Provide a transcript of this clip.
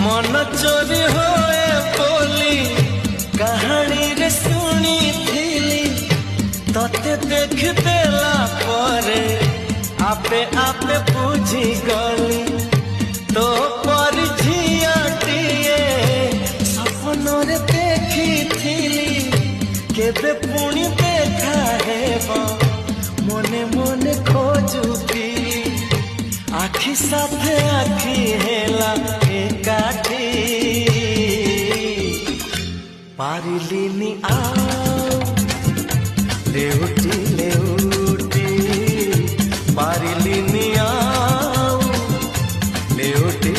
मन चोरी होए बोली कहानी रे सुनी थीली तते देख देला परे आपे आपे बुझी गली तो पर झियाटिए सपनरे देखी थीली केबे पुणी देखा हेबा मने मने खोजुती आखि साथे आखि हेला एकाठी पारिलिनी आओ लेउटी लेउटी पारिलिनी आओ लेउटी